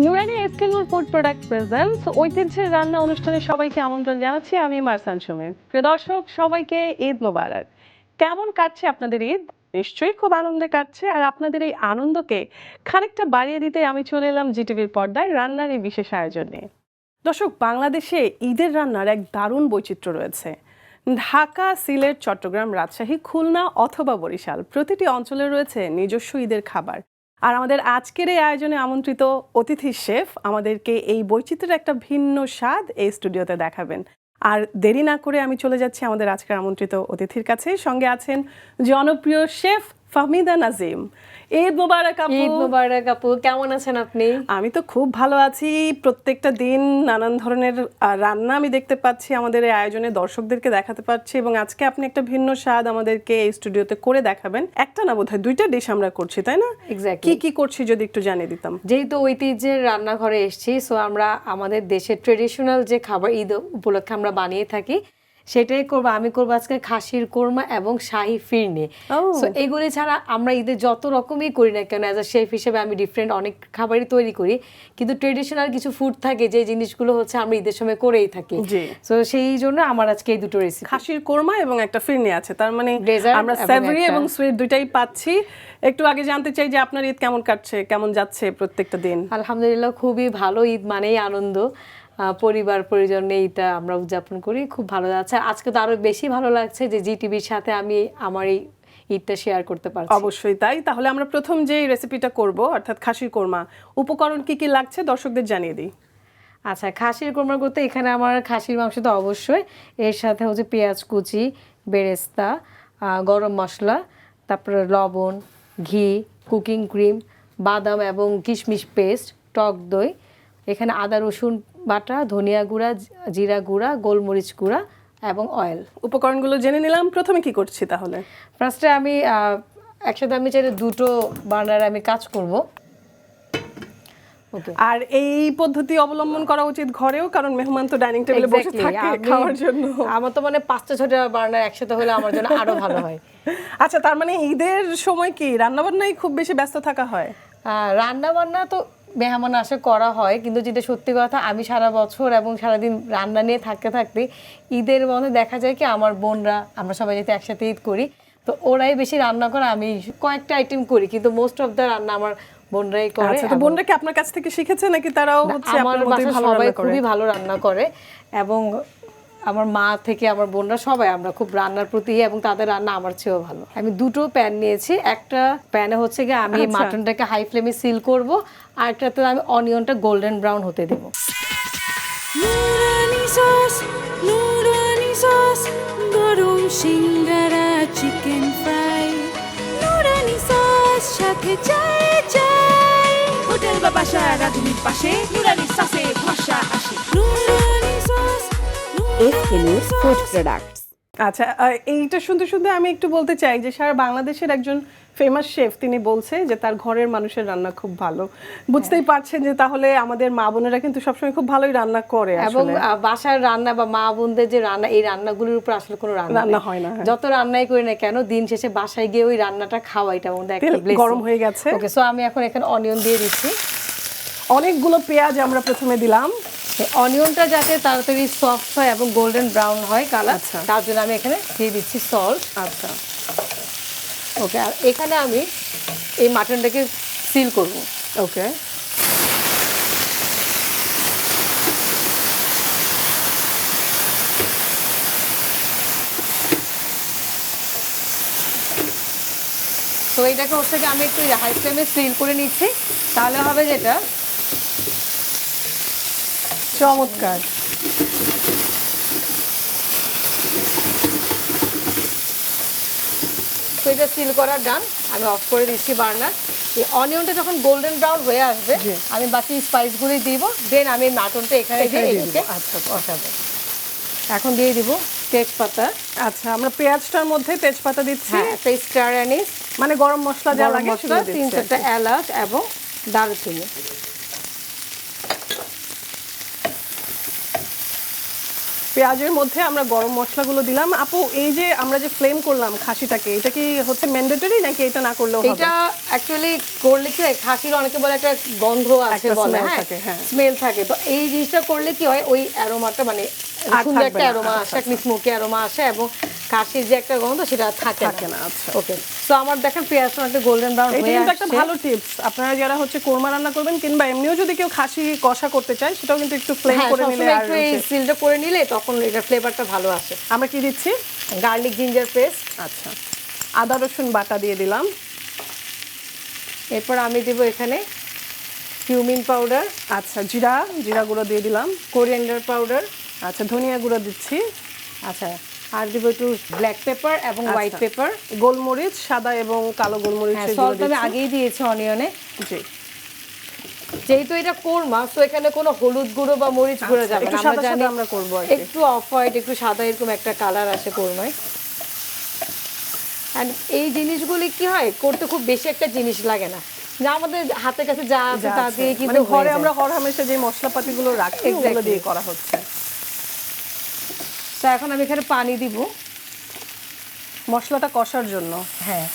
নুরানি এসকেনুর food product presents ঐতিহ্যের রান্না অনুষ্ঠানে সবাইকে আমন্ত্রণ জানাচ্ছি। আমি মারসান সুমি। প্রিয় দর্শক, সবাইকে ঈদ মোবারক। কেমন কাটছে আপনাদের ঈদ? নিশ্চয়ই খুব আনন্দে কাটছে। আর আপনাদের এই আনন্দকে খানিকটা বাড়িয়ে দিতে আমি চলে এলাম জিটিভির পর্দায় রান্নার এই বিশেষ আয়োজনে। দর্শক, বাংলাদেশে ঈদের রান্নার এক দারুণ বৈচিত্র্য রয়েছে। ঢাকা, সিলেট, চট্টগ্রাম, রাজশাহী, খুলনা অথবা বরিশাল, প্রতিটি অঞ্চলে রয়েছে নিজস্ব ঈদের খাবার। আর আমাদের আজকের এই আয়োজনে আমন্ত্রিত অতিথি শেফ আমাদেরকে এই বৈচিত্র্যের একটা ভিন্ন স্বাদ এই স্টুডিওতে দেখাবেন। আর দেরি না করে আমি চলে যাচ্ছি আমাদের আজকের আমন্ত্রিত অতিথির কাছে। সঙ্গে আছেন জনপ্রিয় শেফ ফাহমিদা নাজিম। ঈদ মোবারক আপু। ঈদ মোবারক আপু, কেমন আছেন আপনি? আমি তো খুব ভালো আছি। প্রত্যেকটা দিন নানান ধরনের রান্না আমি দেখতে পাচ্ছি, আমাদের এই আয়োজনে দর্শকদেরকে দেখাতে পাচ্ছি, এবং আজকে আপনি একটা ভিন্ন স্বাদ আমাদেরকে এই স্টুডিওতে করে দেখাবেন। একটা না, বোধহয় দুইটা ডিশ আমরা করছি, তাই না? এক্স্যাক্টলি। কি করছি যদি একটু জানিয়ে দিতাম। যেহেতু ঐতিহ্যের রান্নাঘরে এসেছি, সো আমরা আমাদের দেশের ট্রেডিশনাল যে খাবার ঈদ উপলক্ষে আমরা বানিয়ে থাকি সেটাই করবো। আমি করবো আজকে খাসির কোরমা এবং শাহি ফিরনি। সো এগুলি ছাড়া আমরা ঈদে যত রকমই করি না কেন, অ্যাজ আ শেফ হিসেবে আমি ডিফারেন্ট অনেক খাবারই তৈরি করি, কিন্তু ট্রেডিশনাল কিছু ফুড থাকে যে জিনিসগুলো হচ্ছে আমরা ঈদের সময় করেই থাকি। সো সেই জন্য আমার আজকে এই দুটো রেসিপি, খাসির কোরমা এবং একটা ফিরনি আছে, তার মানে আমরা স্যাভরি এবং সুইট দুইটাই পাচ্ছি। একটু আগে জানতে চাই যে আপনার ঈদ কেমন কাটছে, কেমন যাচ্ছে প্রত্যেকটা দিন? আলহামদুলিল্লাহ, খুবই ভালো। ঈদ মানেই আনন্দ, পরিবার পরিজন নিয়ে এটা আমরা উদযাপন করি, খুব ভালো যাচ্ছে। আজকে তো আরো বেশি ভালো লাগছে যে জিটিভির সাথে আমি আমার এই ঈদটা শেয়ার করতে পারছি। অবশ্যই তাই। তাহলে আমরা প্রথম যে রেসিপিটা করব, অর্থাৎ খাসির কোরমা, উপকরণ কি কি লাগছে দর্শকদের জানিয়ে দিই। আচ্ছা, খাসির কোরমা করতে এখানে আমার খাসির মাংস তো অবশ্যই, এর সাথে হচ্ছে পেঁয়াজ কুচি, বেরেস্তা, গরম মশলা, তারপরে লবণ, ঘি, কুকিং ক্রিম, বাদাম এবং কিশমিশ পেস্ট, টক দই, এখানে আদা রসুন বাটা, ধনিয়া গুঁড়া, জিরা গুঁড়া, গোলমরিচ গুঁড়া এবং অয়েল। উপকরণগুলো জেনে নিলাম। প্রথমে কি করছি তাহলে? ফার্স্টে আমি একসাথে আমি চাইলে দুটো বার্নারে আমি কাজ করব। আর এই পদ্ধতি অবলম্বন করা উচিত ঘরেও, কারণ মেহমান তো ডাইনিং টেবিলে বসে থাকে খাওয়ার জন্য। আমার তো মানে 5-6টা বার্নার একসাথে হলে আমার জন্য আরো ভালো হয়। আচ্ছা, তার মানে ঈদের সময় কি রান্না বান্নায় খুব বেশি ব্যস্ত থাকা হয়? রান্না বান্না তো মেহমান আসে করা হয়, কিন্তু যেটা সত্যি কথা, আমি সারা বছর এবং সারাদিন রান্না নিয়ে থাকতে থাকতে ঈদের মধ্যে দেখা যায় কি আমার বোনরা, আমরা সবাই যেতে একসাথে ঈদ করি, তো ওরাই বেশি রান্না করে, আমি কয়েকটা আইটেম করি, কিন্তু মোস্ট অফ দ্য রান্না আমার বোনরাই করে। আচ্ছা, তো বোনরা কি আপনার কাছ থেকে শিখেছে নাকি তারাও হচ্ছে আমার বাসায় সবাই খুবই ভালো রান্না করে, এবং আমার মা থেকে আমার বোনরা সবাই আমরা খুব রান্নার প্রতি, এবং তাদের রান্না আমার চেয়েও ভালো। আমি দুটো প্যান নিয়েছি। একটা প্যানে হচ্ছে গিয়ে আমি মাটনটাকে হাই ফ্লেমে সিল করব, আর একটাতে আমি অনিয়নটা গোল্ডেন ব্রাউন হতে দেব। নুরানি সস, নুরানি সস, গরম সিঙ্গারা, চিকেন ফ্রাই, নুরানি সস সাথে চাই চাই, হোটেল বা বাসায় রাঁধুনির পাশে নুরানি সসে ভরসা আসে। নুরানি সস, এসকেনুর ফুড প্রোডাক্টস। আচ্ছা, এইটা শুনতে শুনতে আমি একটু বলতে চাই যে সারা বাংলাদেশের একজন ফেমাস শেফ তিনি বলছে যে তার ঘরের মানুষের রান্না খুব ভালো। বুঝতেই পারছেন যে তাহলে আমাদের মা বোনেরা কিন্তু সবসময় খুব ভালোই রান্না করে, এবং বাসার রান্না বা মা বোনদের যে রান্না, এই রান্নাগুলোর উপর আসলে কোনো রান্না হয় না। যত রান্নাই করি না কেন, দিন শেষে বাসায় গিয়ে ওই রান্নাটা খাওয়া, এটা আমাদের একটা ব্লেসিং। গরম হয়ে গেছে। ওকে, সো আমি এখন এখানে অনিয়ন দিয়ে দিচ্ছি। অনেকগুলো পেঁয়াজ আমরা প্রথমে দিলাম। অনিয়নটা যাতে তাড়াতাড়ি সফট হয় এবং গোল্ডেন ব্রাউন হয় কালার, তার জন্য আমি এখানে দিয়ে দিচ্ছি সল্ট। আচ্ছা, ওকে, আর এখানে আমি এই মাটনটাকে সিল করব। ওকে, তো এইটাকে হচ্ছে কি আমি একটু হাই ফ্লেমে সিল করে নিচ্ছি, তাহলে হবে যেটা চমৎকার। তো এটা সিল করা ডান, আমি অফ করে দিচ্ছি বার্নার। এই অনিয়নটা যখন গোল্ডেন ব্রাউন হয়ে আসবে, আমি বাকি স্পাইসগুলি দিব, দেন আমি মাটনটা এখানে দিয়ে আচ্ছা, বসাবো। এখন দিয়ে দিব তেজপাতা। আচ্ছা, আমরা পেঁয়াজটার মধ্যে তেজপাতা দিচ্ছি, একটা স্টার অ্যানিস, মানে গরম মশলা যা লাগে সেটা দিচ্ছি, 3-4টা এলাচ এবং দারুচিনি। পেঁয়াজের মধ্যে আমরা গরম মশলাগুলো দিলাম। আপু এই যে আমরা যে ফ্লেম করলাম খাসিটাকে, এটা কি হচ্ছে ম্যান্ডেটরি নাকি এটা না করলেও হবে? এটা অ্যাকচুয়ালি করলে কি হয়, খাসির অনেকে বলে একটা গন্ধ আছে একটা বলে, smell হ্যাঁ থাকে, হ্যাঁ। স্মেল থাকে, তো এই জিনিসটা করলে কি হয় ওই অ্যারোমাটা মানে আর সুন্দর থাকবে একটা না। অ্যারোমা আচ্ছা, আসে, একটা স্মোকি অ্যারোমা আসে এবং খাসির যে একটা গন্ধ সেটা থাকে থাকে না, আচ্ছা। ওকে, তো আমার দেখেন পেঁয়াজটা একটা গোল্ডেন ব্রাউন এটা হয়ে কিন্তু একটা আসছে। ভালো টিপস, আপনারা যারা হচ্ছে কোরমা রান্না করবেন কিংবা এমনিও যদি কেউ খাসি কষা করতে চায় সেটাও কিন্তু একটু ফ্লেম হ্যাঁ করে নিলে সবসময় আর একটু এই হচ্ছে- সিলটা করে নিলে তখন এটার ফ্লেভারটা ভালো আসে। আমরা কি দিচ্ছি? গার্লিক জিঞ্জার পেস্ট, আচ্ছা, আদা রসুন বাটা দিয়ে দিলাম। এরপর আমি দেব এখানে কিউমিন পাউডার, আচ্ছা, জিরা গুঁড়ো দিয়ে দিলাম। কোরিয়ান্ডার পাউডার, আচ্ছা, ধনিয়া গুঁড়ো দিচ্ছি। আচ্ছা আর দিব একটু ব্ল্যাক পেপার এবং হোয়াইট আচ্ছা। পেপার। গোলমরিচ, সাদা এবং কালো গোলমরিচ হ্যাঁ সল্ট আমি আগেই দিয়েছি অনিয়নে। জি, যেহেতু এটা কোরমা তো এখানে কোনো হলুদ গুঁড়ো বা মরিচ গুঁড়ো আচ্ছা, যাবে একটু না, সাদা আমরা জানি সাদা আমরা করবো আর কি। একটু অফ হোয়াইট একটু সাদা এরকম একটা কালার আসে কোরমায়। আর এই জিনিসগুলি কি হয় করতে খুব বেশি একটা জিনিস লাগে না, যা আমাদের হাতের কাছে যা আছে তা দিয়ে মানে কিন্তু ঘরে আমরা হরহামেশা যে মশলাপাতিগুলো রাখি ওগুলো Exactly. দিয়ে করা হচ্ছে। তো এখন আমি এখানে পানি দিব। মশলাটা কষার জন্য। হ্যাঁ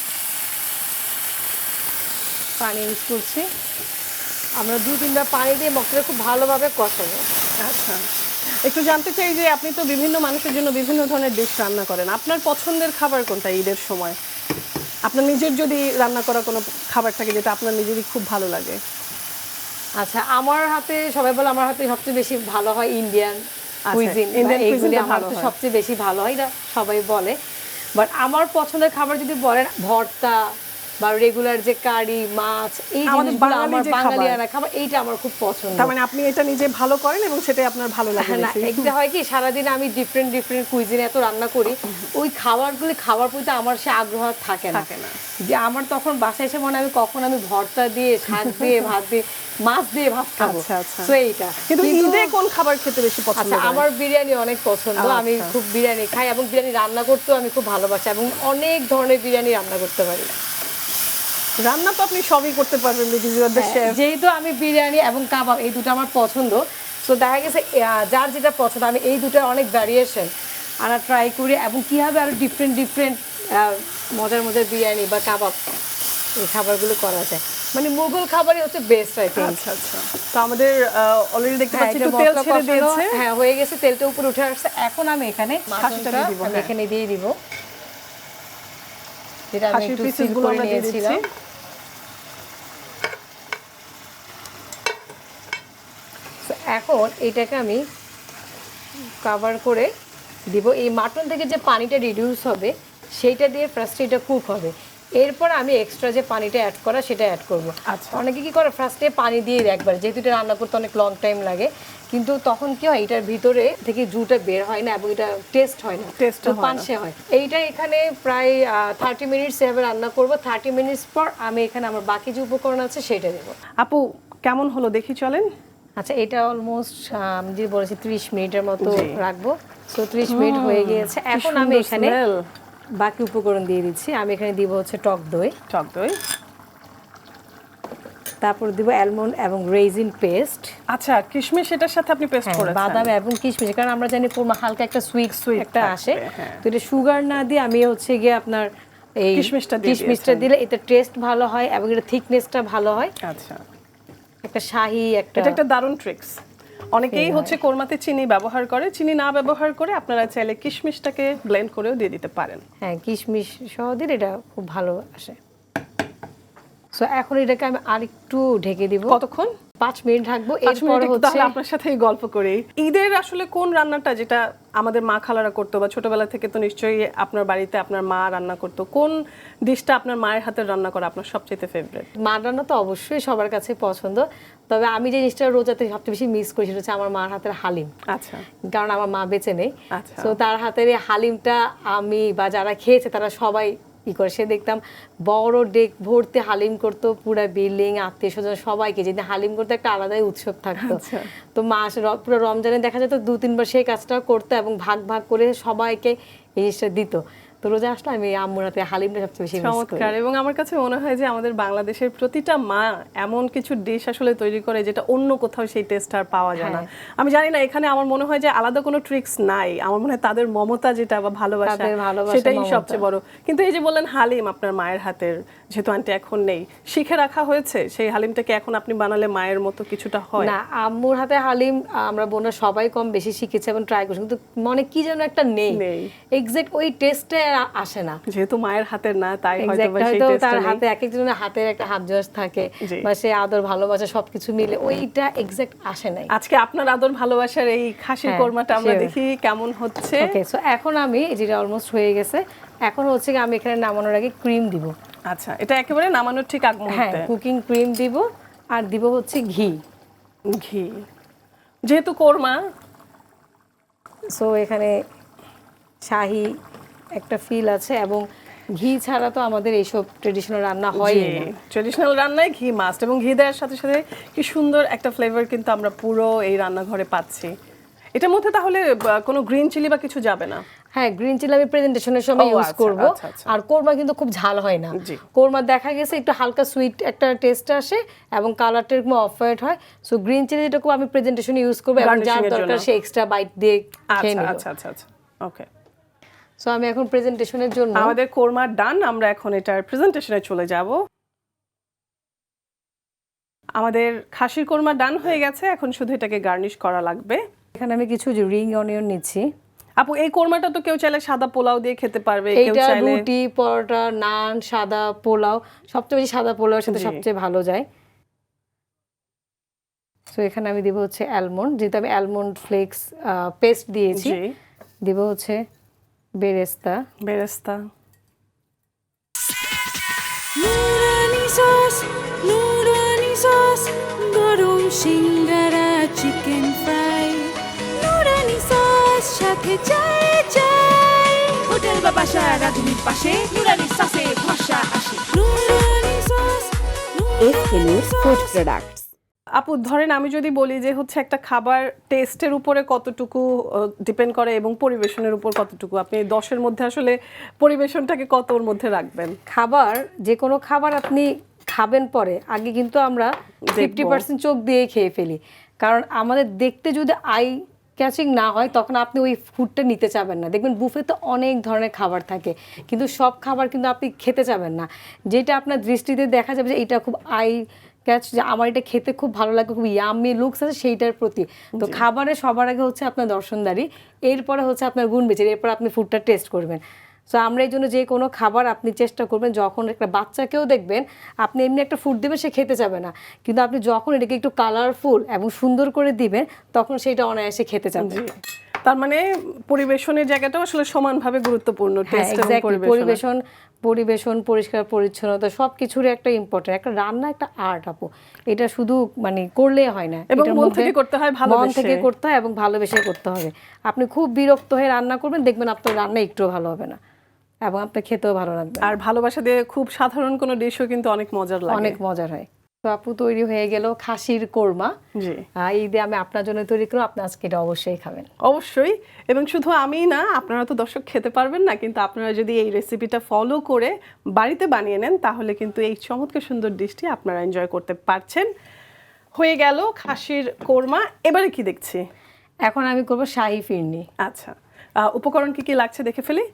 পানি ইউজ করছি, আমরা 2-3বার পানি দিয়ে মশলাটা খুব ভালোভাবে কষাবো। আচ্ছা, একটু জানতে চাই যে আপনি তো বিভিন্ন মানুষের জন্য বিভিন্ন ধরনের ডিশ রান্না করেন, আপনার পছন্দের খাবার কোনটা ঈদের সময়? আপনার নিজের যদি রান্না করা কোনো খাবার থাকে যেটা আপনার নিজেরই খুব ভালো লাগে। আচ্ছা আমার হাতে সবাই বলে আমার হাতে সবচেয়ে বেশি ভালো হয় ইন্ডিয়ান কুইজিন, Indian এইগুলি cuisine টা আমার ভালো হাতে হয়। সবচেয়ে বেশি ভালো হয়, এটা সবাই বলে। বাট আমার পছন্দের খাবার যদি বলেন ভর্তা বা রেগুলার যে কারি মাছ, এই আমাদের জিনিসগুলো বাঙালি আমার যে খাবার। বাঙালিয়ানা খাবার, এইটা আমার খুব পছন্দ। তার মানে আপনি এটা নিজে ভালো করেন এবং সেটাই আপনার ভালো লাগে হ্যাঁ, না বেশি। একটা হয় কি সারাদিন আমি ডিফারেন্ট ডিফারেন্ট কুইজিনে এত রান্না করি, ওই খাবারগুলি খাওয়ার প্রতি আমার সে আগ্রহ থাকে না। যে আমার তখন বাসায় এসে মনে হয় আমি কখন আমি ভর্তা দিয়ে শাক দিয়ে ভাত দিয়ে মাছ দিয়ে ভাত খাবো। আচ্ছা, আচ্ছা। তো এইটা কিন্তু ঈদে কোন খাবার খেতে বেশি পছন্দ আচ্ছা করেন? আমার বিরিয়ানি অনেক পছন্দ, আমি আচ্ছা। খুব বিরিয়ানি খাই এবং বিরিয়ানি রান্না করতেও আমি খুব ভালোবাসি এবং অনেক ধরনের বিরিয়ানি রান্না করতে পারি। রান্না তো আপনি সবই করতে পারবেন because you are the chef. যেহেতু আমি বিরিয়ানি এবং কাবাব এই দুটো আমার পছন্দ, সো দেখা গেছে যার যেটা পছন্দ আমি এই দুটোর অনেক ভ্যারিয়েশন আনা ট্রাই করি এবং কীভাবে আরও ডিফারেন্ট ডিফারেন্ট মজার মজার বিরিয়ানি বা কাবাব এই খাবারগুলো করা যায়। মানে মুঘল খাবারই হচ্ছে বেস্ট আই থিঙ্ক। আচ্ছা, আচ্ছা, তো আমাদের অলরেডি দেখতে হ্যাঁ, পাচ্ছি এটা একটু তেল মশলা ছেড়ে কষানো, দিয়েছে। হ্যাঁ হয়ে গেছে, তেলটা উপরে উঠে আসছে। এখন আমি এখানে খাসিটা মাটনটা দিয়ে দিব, আমি হ্যাঁ। এখানে দিয়ে দিব, যেটা আমি খাসির একটু পিসেস সিল গুলো করে আমরা দিয়ে নিয়েছিলাম। দিচ্ছি। তো এখন এটাকে আমি কভার করে দিব। এই মাটন থেকে যে পানিটা রিডিউস হবে সেইটা দিয়ে ফার্স্টে এটা কুক হবে, এরপর আমি এক্সট্রা যে পানিটা অ্যাড করা সেটা অ্যাড করব। আচ্ছা। অনেকে কি করে ফার্স্টে পানি দিয়ে একবার, যেহেতু এটা রান্না করতে অনেক লং টাইম লাগে, কিন্তু তখন কি হয় এটার ভিতরে থেকে জুটা বের হয় না এবং এটা টেস্ট হয় না, Taste টা হয় না। পানসে হয়। এইটা এখানে প্রায় 30 মিনিটস এভাবে রান্না করব। 30 মিনিটস পর আমি এখানে আমার বাকি যে উপকরণ আছে সেটা দেবো। আপু কেমন হলো দেখি চলেন। আচ্ছা এটা অলমোস্ট আমি যে বলেছি 30 মিনিটের মতো জি। রাখবো, সো 30 মিনিট হয়ে গিয়েছে। এখন আমি সুন্দর এখানে smell। বাকি উপকরণ দিয়ে দিচ্ছি। আমি এখানে দিব হচ্ছে টক দই, টক দই, তারপর দিব অ্যালমন্ড এবং রেজিন পেস্ট, আচ্ছা, কিশমিশ এটার সাথে আপনি পেস্ট করেছেন। বাদাম এবং কিশমিশ, কারণ আমরা জানি কোরমা হালকা একটা সুইট একটা থাকবে, আসে, হ্যাঁ। তো এটা সুগার না দিয়ে আমি হচ্ছে গিয়ে আপনার এই কিশমিশটা দিয়ে কিশমিশটা দিলে এটা টেস্ট ভালো হয় এবং এটা থিকনেসটা ভালো হয়, আচ্ছা, একটা শাহি একটা। এটা একটা দারুণ ট্রিক্স। অনেকেই হচ্ছে কোরমাতে চিনি ব্যবহার করে, চিনি না ব্যবহার করে আপনারা চাইলে কিশমিশটাকে ব্লেন্ড করেও দিয়ে দিতে পারেন। হ্যাঁ কিশমিশ সহ দিলে এটা খুব ভালো আসে। সো এখন এটাকে আমি আরেকটু ঢেকে দিব। কতক্ষণ? 5 মিনিট রাখবো। 5 এরপর মিনিট হচ্ছে তাহলে আপনার সাথেই গল্প করি। ঈদের আসলে কোন রান্নাটা যেটা আমাদের মা খালারা করতো বা ছোটবেলা থেকে তো নিশ্চয়ই আপনার বাড়িতে আপনার মা রান্না করতো, কোন ডিশটা আপনার মায়ের হাতের রান্না করা আপনার সবচেয়ে ফেভারিট? মার রান্না তো অবশ্যই সবার কাছে পছন্দ, তবে আমি যে জিনিসটা রোজাতে সবচেয়ে বেশি মিস করি সেটা হচ্ছে আমার মার হাতের হালিম, আচ্ছা, কারণ আমার মা বেঁচে নেই। আচ্ছা। তো তার হাতের এই হালিমটা আমি বা যারা খেয়েছে তারা সবাই ই করে, সে দেখতাম বড় ডেক ভর্তি হালিম করতো, পুরা বিল্ডিং আত্মীয় স্বজন সবাইকে, যেদিন হালিম করতে একটা আলাদাই উৎসব থাকতো। আচ্ছা। তো মাস পুরো রমজানে দেখা যেত 2-3 বার সেই কাজটা করতো এবং ভাগ ভাগ করে সবাইকে এই জিনিসটা দিত। তো রোজা আসলে আমি আম্মুর হাতে হালিমটা সবচেয়ে বেশি মিস করি। চমৎকার। এবং আমার কাছে মনে হয় যে আমাদের বাংলাদেশের প্রতিটা মা এমন কিছু ডিশ আসলে তৈরি করে যেটা অন্য কোথাও সেই টেস্ট আর পাওয়া যায় না। আমি জানি না, এখানে আমার মনে হয় যে আলাদা কোনো ট্রিক্স নাই, আমার মনে হয় তাদের মমতা যেটা বা ভালোবাসা তাদের ভালোবাসা, সেটাই মমতা। সবচেয়ে বড়। কিন্তু এই যে বললেন হালিম আপনার মায়ের হাতের, যেহেতু আন্টি এখন নেই, শিখে রাখা হয়েছে সেই হালিমটাকে এখন আপনি বানালে মায়ের মতো কিছুটা হয়? না, আম্মুর হাতে হালিম আমরা বোনরা সবাই কম বেশি শিখেছে এবং ট্রাই করছি, কিন্তু মনে কি যেন একটা নেই, এক্সাক্ট ওই টেস্টে আসে না। যেহেতু মায়ের হাতের না তাই হয়তো এক্সাক্ট বা সেই হয়তো টেস্টটা তার নেই। হাতে এক একজনের হাতের একটা হাত জোশ থাকে জি। বা সে আদর ভালোবাসা সবকিছু মিলে ওইটা এক্সাক্ট আসে নাই। আজকে আপনার আদর ভালোবাসার এই খাসির হ্যাঁ, কোরমাটা আমরা sure. দেখি কেমন হচ্ছে। ওকে, সো এখন আমি যেটা অলমোস্ট হয়ে গেছে, এখন হচ্ছে কি আমি এখানে নামানোর আগে ক্রিম দিব। আচ্ছা, এটা একেবারে নামানোর ঠিক আগ হ্যাঁ, মুহূর্তে। কুকিং ক্রিম দিব আর দিব হচ্ছে ঘি। ঘি, যেহেতু কোরমা, সো এখানে শাহি একটা ফিল আছে এবং ঘি ছাড়া তো আমাদের এইসব ট্রেডিশনাল রান্না হয় না। ট্রেডিশনাল রান্নায় ঘি মাস্ট, এবং ঘি দেওয়ার সাথে সাথে কি সুন্দর একটা ফ্লেভার কিন্তু আমরা পুরো এই রান্নাঘরে পাচ্ছি। এটার মধ্যে তাহলে কোনো গ্রিন চিলি বা কিছু যাবে না? হ্যাঁ, গ্রিন চিলি আমি প্রেজেন্টেশনের সময় ইউজ আচ্ছা, করব। আচ্ছা, আচ্ছা। আর কোরমা কিন্তু খুব ঝাল হয় না। জি। কোরমা দেখা গেছে একটু হালকা সুইট একটা টেস্ট আসে এবং কালারটা এরকম অফ হোয়াইট হয়। সো গ্রিন চিলি যেটা আমি প্রেজেন্টেশনে ইউজ করব এবং যার Garnishing এর দরকার জন্য। সে এক্সট্রা বাইট দিয়ে খেয়ে আচ্ছা নেবে। আচ্ছা আচ্ছা আচ্ছা, ওকে। সো আমি এখন প্রেজেন্টেশনের জন্য আমাদের কোরমা ডান, আমরা এখন এটার প্রেজেন্টেশনে চলে যাব। আমাদের খাসির কোরমা ডান হয়ে গেছে, এখন শুধু এটাকে গার্নিশ করা লাগবে। এখানে আমি কিছু রিং অনিয়ন নিচ্ছি। আপু, এই কোরমাটা তো কেউ চাইলে সাদা পোলাও দিয়ে খেতে পারবে, কেউ এইটা চাইলে রুটি, পরোটা, নান, সাদা পোলাও, সবচেয়ে বেশি সাদা পোলাওর সাথে জি। সবচেয়ে ভালো যায়। সো এখানে আমি দিব হচ্ছে অ্যালমন্ড, যেহেতু আমি অ্যালমন্ড ফ্লেক্স পেস্ট দিয়েছি। জি, দিব হচ্ছে বেরেস্তা। বেরেস্তা, নুরানি সস, নুরানি সস, গরম সিঙ্গারা চিকেন ফ্রাই, নুরানি সস সাথে চাই চাই, হোটেল বা বাসা রাঁধুনির পাশে নুরানি সসে ভরসা আসে, নুরানি sauce, SK News Food Products. আপু ধরেন আমি যদি বলি যে হচ্ছে একটা খাবার টেস্টের উপরে কতটুকু ডিপেন্ড করে এবং পরিবেশনের উপর কতটুকু, আপনি 10-এর মধ্যে আসলে পরিবেশনটাকে কত ওর মধ্যে রাখবেন? খাবার, যে কোনো খাবার আপনি খাবেন পরে আগে কিন্তু আমরা 50% চোখ দিয়ে খেয়ে ফেলি, কারণ আমাদের দেখতে যদি আই ক্যাচিং না হয় তখন আপনি ওই ফুডটা নিতে চাবেন না। দেখবেন বুফেতে অনেক ধরনের খাবার থাকে কিন্তু সব খাবার কিন্তু আপনি খেতে চাবেন না। যেটা আপনার দৃষ্টিতে দেখা যাবে যে এটা খুব আই ক্যাচ, যে আমার এটা খেতে খুব ভালো লাগে, খুব ইয়ামি লুকস আছে সেইটার প্রতি। তো খাবারে সবার আগে হচ্ছে আপনার দর্শনদারি, এরপরে হচ্ছে আপনার গুণ বিচার, এরপর আপনি ফুডটা টেস্ট করবেন। সো আমরা এই জন্য যে কোনো খাবার আপনি চেষ্টা করবেন, যখন একটা বাচ্চাকেও দেখবেন আপনি এমনি একটা ফুড দেবেন সে খেতে যাবে না, কিন্তু আপনি যখন এটাকে একটু কালারফুল এবং সুন্দর করে দিবেন তখন সেটা অনায়াসে খেতে যাবে। তার মানে পরিবেশনের জায়গাটাও আসলে সমানভাবে গুরুত্বপূর্ণ। হ্যাঁ, টেস্ট এবং এক্স্যাক্টলি। পরিবেশন, পরিবেশন, পরিষ্কার পরিচ্ছন্নতা সবকিছুরই একটা ইম্পর্টেন্ট। একটা রান্না একটা আর্ট আপু, এটা শুধু মানে করলে হয় না, এবং এটার মন মধ্যে থেকে করতে হয়, মন ভালোবেসে। থেকে করতে হয় এবং ভালোবেসে করতে হবে। আপনি খুব বিরক্ত হয়ে রান্না করবেন, দেখবেন আপনার রান্না একটুও ভালো হবে না এবং আপনার খেতেও ভালো লাগবে না। আর ভালোবাসা দিয়ে খুব সাধারণ কোনো ডিশও কিন্তু অনেক মজার লাগে। অনেক মজার হয়। তো আপু তৈরি হয়ে গেল খাসির কোরমা। জি, ঈদে আমি আপনার জন্য তৈরি করব, আপনি আজকে এটা অবশ্যই খাবেন। অবশ্যই। এবং শুধু আমি না, আপনারা তো দর্শক খেতে পারবেন না, কিন্তু আপনারা যদি এই রেসিপিটা ফলো করে বাড়িতে বানিয়ে নেন তাহলে কিন্তু এই চমৎকার সুন্দর ডিশটি আপনারা এনজয় করতে পারছেন। হয়ে গেল খাসির কোরমা, এবারে কি দেখছি? এখন আমি করব শাহি ফিরনি। আচ্ছা, উপকরণ কি কি লাগছে দেখে ফেলি।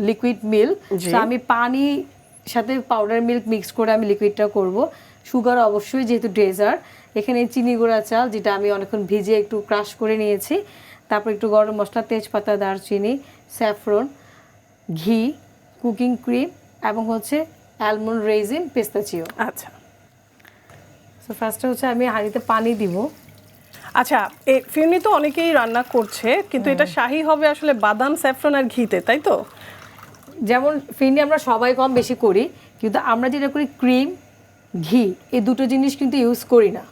লিকুইড মিল্ক, জি। আমি পানি সাথে পাউডার মিল্ক মিক্স করে আমি লিকুইডটা করব। সুগার অবশ্যই, যেহেতু ডেজার্ট। এখানে চিনি গুঁড়া চাল, যেটা আমি অনেকক্ষণ ভিজিয়ে একটু ক্রাশ করে নিয়েছি। তারপর একটু গরম মশলা, তেজপাতা, দারচিনি, স্যাফরন, ঘি, কুকিং ক্রিম এবং হচ্ছে অ্যালমন্ড, রেজিন, পেস্তাচিও। আচ্ছা সো ফার্স্টে হচ্ছে আমি হাঁড়িতে পানি দিব। আচ্ছা, এই ফিরনি তো অনেকেই রান্না করছে, কিন্তু এটা শাহি হবে আসলে বাদাম, স্যাফরন আর ঘিতে, তাই তো? যেমন ফিরনি আমরা সবাই কম বেশি করি, কিন্তু আমরা যেটা করি ক্রিম, ঘি, এই দুটো জিনিস কিন্তু ইউজ করি না।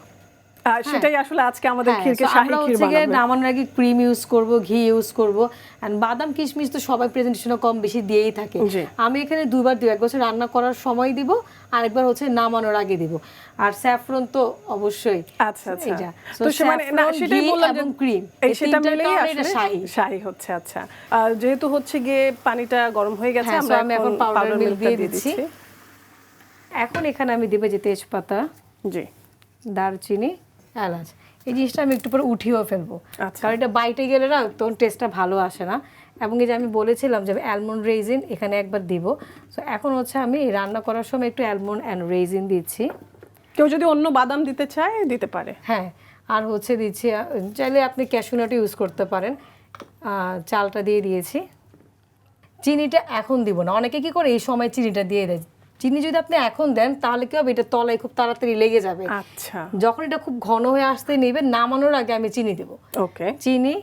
সেটাই আসলে আজকে আমাদের হ্যাঁ, ক্ষীরকে so শাহী আমরা ক্ষীর হচ্ছে গিয়ে বানাবো। নামানোর আগে ক্রিম ইউজ করব, ঘি ইউজ করব, এন্ড বাদাম কিশমিশ তো সবাই প্রেজেন্টেশনে কম বেশি দিয়েই থাকে। জি। আমি এখানে দুইবার দিব, একবার হচ্ছে রান্না করার সময় দিব, আরেকবার হচ্ছে নামানোর আগে দিব। আর স্যাফরন তো অবশ্যই। আচ্ছা আচ্ছা, এইটা। So তো সে মানে না saffron, সেটাই ঘি বললাম যে এবং ক্রিম এই সেটা মিলেই এটা আসলে শাহী। শাহী হচ্ছে। আচ্ছা যেহেতু হচ্ছে গিয়ে পানিটা গরম হয়ে গেছে, হ্যাঁ, আমরা so আমি এখন powder পাউডার milk মিল্কটা দিয়ে দিয়ে দিচ্ছি। দিচ্ছি। এখন এখানে আমি দিব যে তেজপাতা, জি দারচিনি, এলাচ। এই জিনিসটা আমি একটু পরে উঠিয়েও ফেলবো, আচ্ছা। কারণ এটা বাইটে গেলে না তখন টেস্টটা ভালো আসে না। এবং এই যে আমি বলেছিলাম যে অ্যালমন্ড রেজিন এখানে একবার দিব। সো এখন হচ্ছে আমি রান্না করার সময় একটু অ্যালমন্ড অ্যান্ড রেজিন দিচ্ছি। কেউ যদি অন্য বাদাম দিতে চায় দিতে পারে। হ্যাঁ, আর হচ্ছে দিচ্ছি চাইলে আপনি ক্যাশিউ নাট ইউজ করতে পারেন। চালটা দিয়ে দিয়েছি। চিনিটা এখন দিব না, অনেকে কি করে এই সময় চিনিটা দিয়ে দেয়। চিনি যদি আপনি এখন দেন তাহলে কি হবে, এটা তলায় খুব তাড়াতাড়ি লেগে যাবে। আচ্ছা যখন এটা খুব ঘন হয়ে আসতে নেবে, নামানোর আগে আমি চিনি দেব। ওকে, চিনি,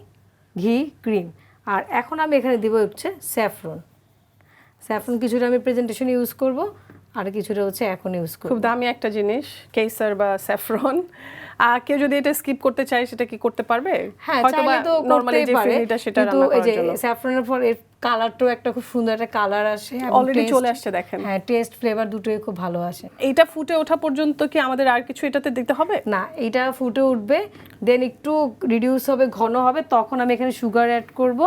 ঘি, ক্রিম। আর এখন আমি এখানে দিব হচ্ছে স্যাফরন। স্যাফরন কিছুটা আমি প্রেজেন্টেশনে ইউজ করব, আর কিছুটা হচ্ছে এখন ইউজ করব। খুব দামি একটা জিনিস কেসার বা স্যাফরন। কেউ যদি এটা স্কিপ করতে চায় সেটা কি করতে পারবে? হ্যাঁ, হয়তো বা চাইলে তো নরমালি করতেই যে পারে, ফিরনিটা সেটা কিন্তু রান্না এই করার যে জন্য স্যাফরনের পর এর কালারটাও একটা খুব সুন্দর একটা কালার আসে, অলরেডি চলে আসছে দেখেন। হ্যাঁ, টেস্ট ফ্লেভার দুটোই খুব ভালো আসে। এইটা ফুটে ওঠা পর্যন্ত কি আমাদের আর কিছু এটাতে দিতে হবে? না, এটা ফুটে উঠবে, দেন একটু রিডিউস হবে, ঘন হবে, তখন আমি এখানে সুগার অ্যাড করব।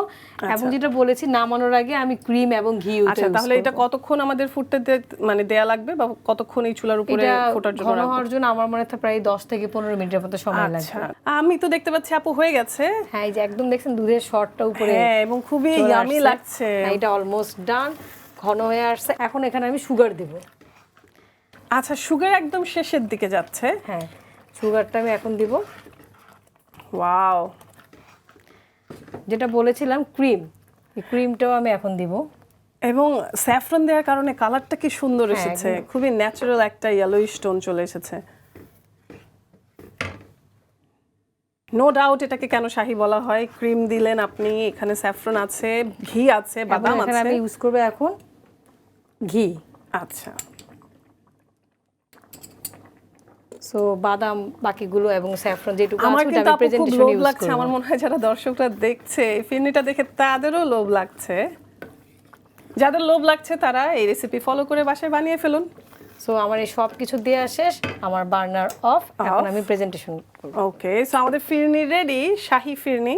এবং যেটা বলেছি নামানোর আগে আমি ক্রিম এবং ঘি ইউজ আচ্ছা, করব। তাহলে এটা কতক্ষণ আমাদের ফুটতে মানে দেয়া লাগবে, বা কতক্ষণ এই চুলার উপরে এটা ফোটার জন্য ঘন রাখবো? হওয়ার জন্য আমার মনে হয় প্রায় 10 থেকে 15 মিনিটের মতো সময় আচ্ছা, লাগবে। আমি তো দেখতে পাচ্ছি আপু হয়ে গেছে। হ্যাঁ, এই যে একদম দেখছেন দুধের শর্টটা উপরে হ্যাঁ, এবং খুবই চলে ইয়ামি আসছে। লাগছে। হ্যাঁ, এটা অলমোস্ট ডান, ঘন হয়ে আসছে। এখন এখানে আমি সুগার দেব। আচ্ছা, সুগার একদম শেষের দিকে যাচ্ছে। হ্যাঁ, সুগারটা আমি এখন দিব। ওয়াও, যেটা বলেছিলাম ক্রিম, এই ক্রিমটাও আমি এখন দিব। এবং স্যাফরন দেওয়ার কারণে কালারটা কি সুন্দর হ্যাঁ, এসেছে, একদম। খুবই ন্যাচারাল একটা ইয়েলোইশ টোন চলে এসেছে। নো ডাউট এটাকে কেন শাহী বলা হয়। ক্রিম দিলেন আপনি, এখানে স্যাফরন আছে, ঘি আছে, এবং বাদাম এখানে আছে। আমি ইউজ করব এখন ঘি। আচ্ছা, সো বাদাম বাকিগুলো এবং স্যাফরন যেটুকু আমার আছে ওটা কিন্তু আমি আপু খুব প্রেজেন্টেশনে লোভ ইউজ লাগছে। করব। আমার মনে হয় যারা দর্শকরা দেখছে এই ফিরনিটা দেখে তাদেরও লোভ লাগছে। যাদের লোভ লাগছে তারা এই রেসিপি ফলো করে বাসায় বানিয়ে ফেলুন। সো আমার এই সব কিছু দেওয়া শেষ, আমার বার্নার অফ, এখন আমি প্রেজেন্টেশন করব। ওকে, সো আমাদের ফিরনি রেডি, শাহী ফিরনি।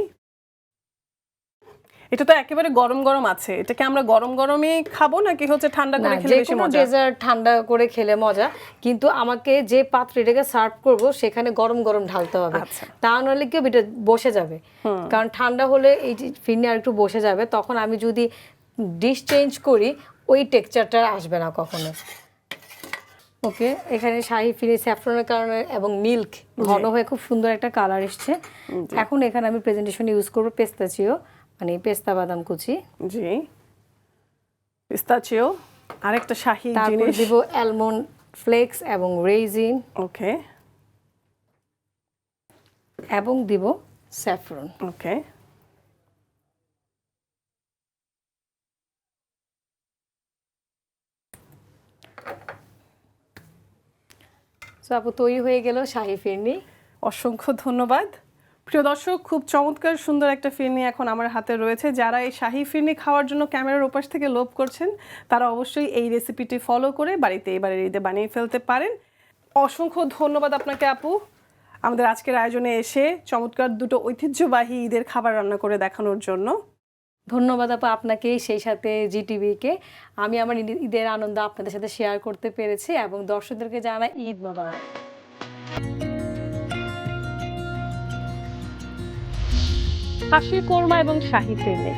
এটা তো একেবারে গরম গরম আছে, এটাকে আমরা গরম গরমই খাবো নাকি হচ্ছে ঠান্ডা করে খেলে বেশি মজা? ডেজার্ট ঠান্ডা করে খেলে মজা, কিন্তু আমাকে যে পাত্রে এটাকে সার্ভ করব সেখানে গরম গরম ঢালতে হবে। আচ্ছা। তা নাহলে কি এটা বসে যাবে, কারণ ঠান্ডা হলে এই যে ফিরনি আর একটু বসে যাবে, তখন আমি যদি ডিশ চেঞ্জ করি ওই টেক্সচারটা আসবে না কখনো। ওকে, এখানে শাহী ফিরনি স্যাফরনের কারণে এবং মিল্ক ঘন হয়ে খুব সুন্দর একটা কালার এসছে। এখন এখানে আমি প্রেজেন্টেশন ইউজ করব পেস্তাচিও, মানে পেস্তা বাদাম কুচি। জি, পিস্তাচিও আরেকটা শাহী তারপর জিনিস। দিব অ্যালমন্ড ফ্লেক্স এবং রেজিন, ওকে এবং দিব স্যাফরন। ওকে, সো আপু তৈরি হয়ে গেল শাহী ফিরনি। অসংখ্য ধন্যবাদ। প্রিয় দর্শক, খুব চমৎকার সুন্দর একটা ফিরনি এখন আমার হাতে রয়েছে। যারা এই শাহী ফিরনি খাওয়ার জন্য ক্যামেরার ওপাশ থেকে লোভ করছেন তারা অবশ্যই এই রেসিপিটি ফলো করে বাড়িতে এবারে ঈদে বানিয়ে ফেলতে পারেন। অসংখ্য ধন্যবাদ আপনাকে আপু, আমাদের আজকের আয়োজনে এসে চমৎকার দুটো ঐতিহ্যবাহী ঈদের খাবার রান্না করে দেখানোর জন্য। ধন্যবাদ আপু আপনাকে, সেই সাথে জিটিভিকে। আমি আমার ঈদের আনন্দ আপনাদের সাথে শেয়ার করতে পেরেছি, এবং দর্শকদেরকে জানাই ঈদ মোবারক। খাসির কোরমা এবং শাহী ফিরনি,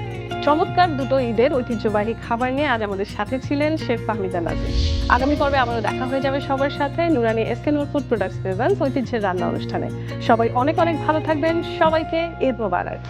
চমৎকার দুটো ঈদের ঐতিহ্যবাহী খাবার নিয়ে আজ আমাদের সাথে ছিলেন শেফ ফাহমিদা নাজিম। আগামী পর্বে আবারও দেখা হয়ে যাবে সবার সাথে নুরানি এসকে নূর ফুড প্রোডাক্টস প্রেজেন্টস ঐতিহ্যের রান্না অনুষ্ঠানে। সবাই অনেক অনেক ভালো থাকবেন, সবাইকে ঈদ মোবারক।